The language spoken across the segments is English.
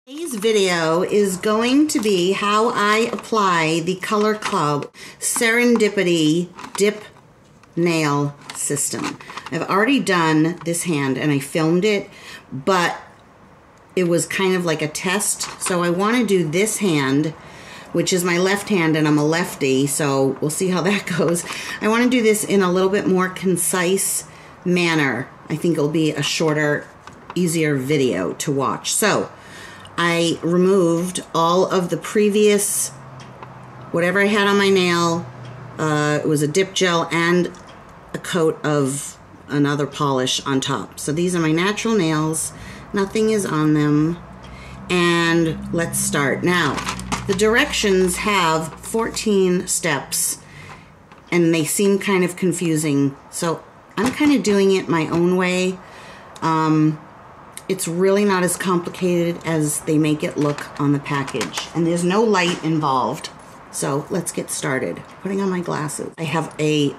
Today's video is going to be how I apply the Color Club Serendipity Dip Nail System. I've already done this hand and I filmed it, but it was kind of like a test. So I want to do this hand, which is my left hand, and I'm a lefty, so we'll see how that goes. I want to do this in a little bit more concise manner. I think it'll be a shorter, easier video to watch. So I removed all of the previous, whatever I had on my nail. It was a dip gel and a coat of another polish on top. So these are my natural nails. Nothing is on them. And let's start. Now, the directions have 14 steps, and they seem kind of confusing. So I'm kind of doing it my own way. It's really not as complicated as they make it look on the package. And there's no light involved. So let's get started. Putting on my glasses. I have a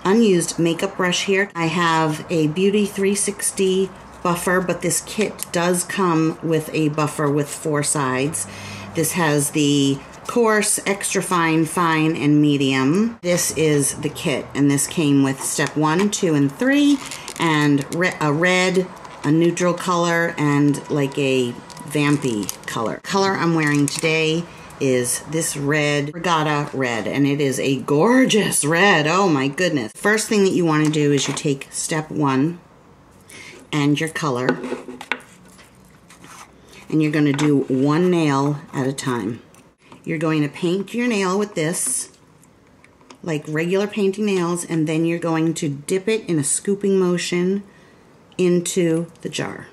unused makeup brush here. I have a Beauty 360 buffer, but this kit does come with a buffer with 4 sides. This has the coarse, extra fine, fine, and medium. This is the kit, and this came with step 1, 2, and 3, and a red, a neutral color, and like a vampy color. The color I'm wearing today is this red, Regatta red, and it is a gorgeous red. Oh my goodness. First thing that you want to do is you take step 1 and your color, and you're going to do one nail at a time. You're going to paint your nail with this, like regular painting nails, and then you're going to dip it in a scooping motion into the jar.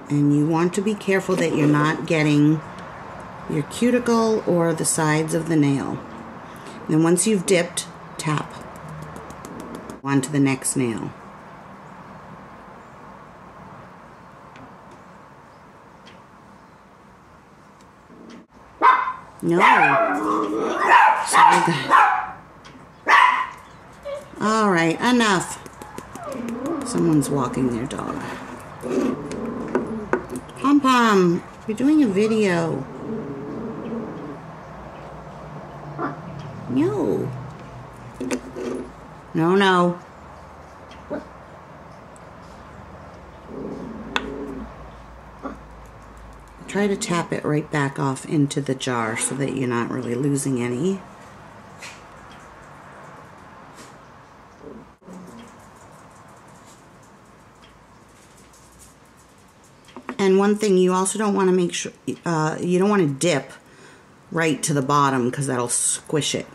And you want to be careful that you're not getting your cuticle or the sides of the nail. Then once you've dipped, tap onto the next nail. No. Sorry, guys. All right, enough. Someone's walking their dog. Pom-pom, you're doing a video. No. No, no. Try to tap it right back off into the jar so that you're not really losing any. And one thing, you also don't want to make sure, you don't want to dip right to the bottom because that'll squish it.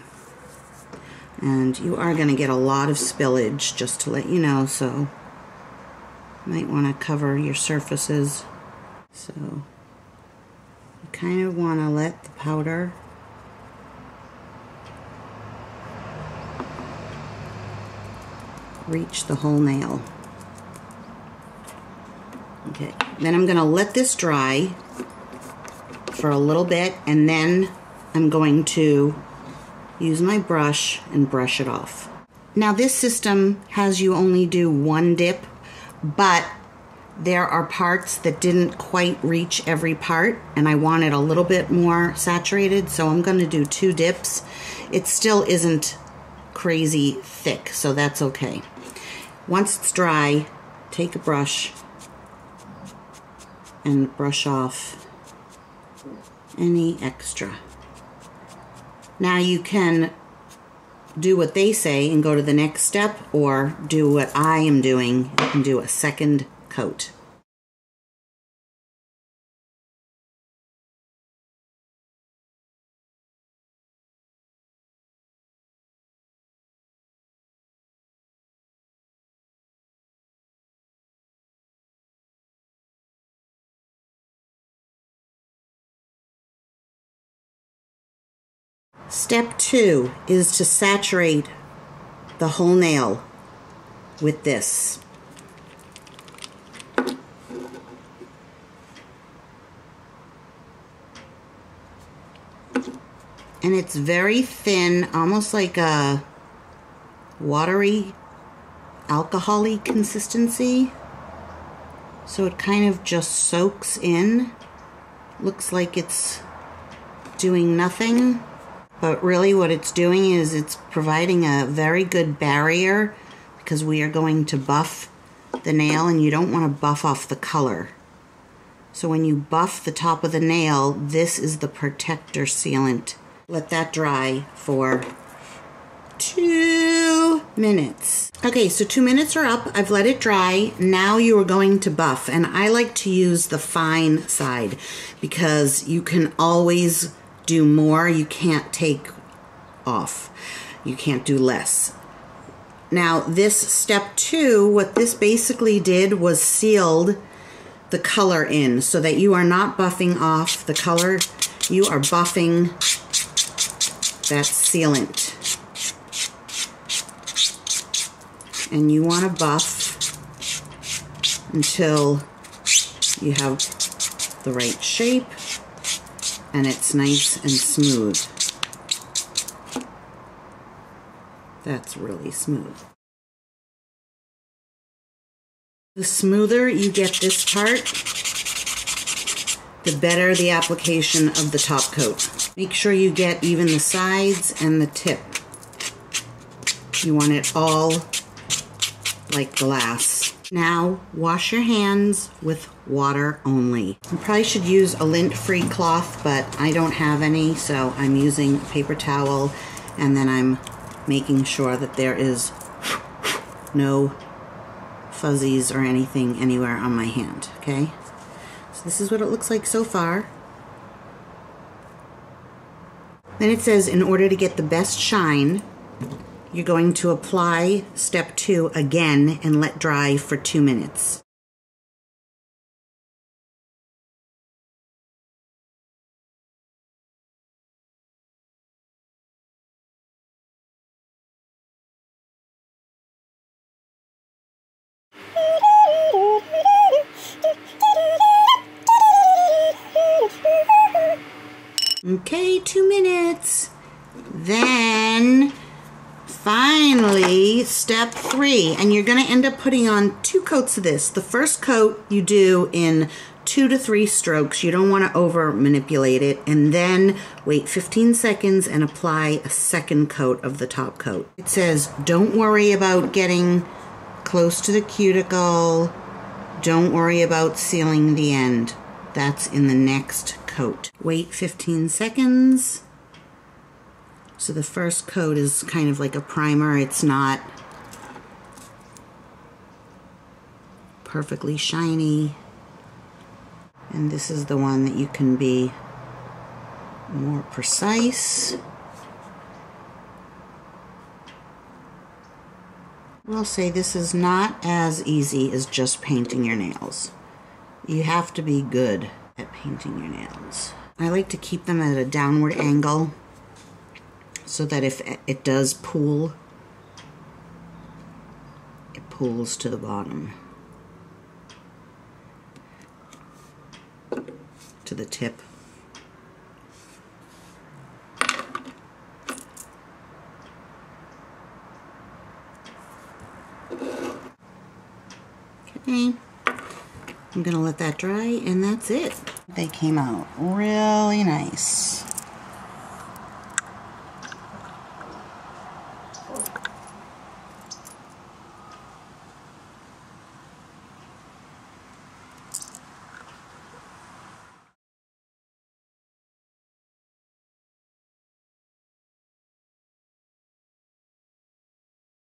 And you are going to get a lot of spillage, just to let you know, so you might want to cover your surfaces. So you kind of want to let the powder reach the whole nail. Okay, then I'm going to let this dry for a little bit, and then I'm going to use my brush and brush it off. Now this system has you only do one dip, but there are parts that didn't quite reach every part, and I want it a little bit more saturated, so I'm going to do 2 dips. It still isn't crazy thick, so that's okay. Once it's dry, take a brush and brush off any extra. Now you can do what they say and go to the next step, or do what I am doing and do a second coat. Step 2 is to saturate the whole nail with this. And it's very thin, almost like a watery, alcohol-y consistency. So it kind of just soaks in. Looks like it's doing nothing, but really what it's doing is it's providing a very good barrier, because we are going to buff the nail and you don't want to buff off the color. So when you buff the top of the nail, this is the protector sealant. Let that dry for 2 minutes. Okay, so 2 minutes are up. I've let it dry. Now you are going to buff, and I like to use the fine side because you can always do more. You can't take off. You can't do less. Now this step 2, what this basically did was sealed the color in so that you are not buffing off the color. You are buffing that sealant. And you want to buff until you have the right shape and it's nice and smooth. That's really smooth. The smoother you get this part, the better the application of the top coat. Make sure you get even the sides and the tip. You want it all like glass. Now wash your hands with water only. You probably should use a lint-free cloth, but I don't have any, so I'm using a paper towel, and then I'm making sure that there is no fuzzies or anything anywhere on my hand, okay? So this is what it looks like so far. Then it says, in order to get the best shine, you're going to apply step 2 again and let dry for 2 minutes. Okay, 2 minutes. Then finally, step 3, and you're going to end up putting on 2 coats of this. The first coat you do in 2 to 3 strokes. You don't want to over manipulate it, and then wait 15 seconds and apply a second coat of the top coat. It says don't worry about getting close to the cuticle. Don't worry about sealing the end. That's in the next coat. Wait 15 seconds. So the first coat is kind of like a primer. It's not perfectly shiny. And this is the one that you can be more precise. We'll say this is not as easy as just painting your nails. You have to be good at painting your nails. I like to keep them at a downward angle so that if it does pool, it pools to the bottom, to the tip. Okay, I'm gonna let that dry, and that's it. They came out really nice.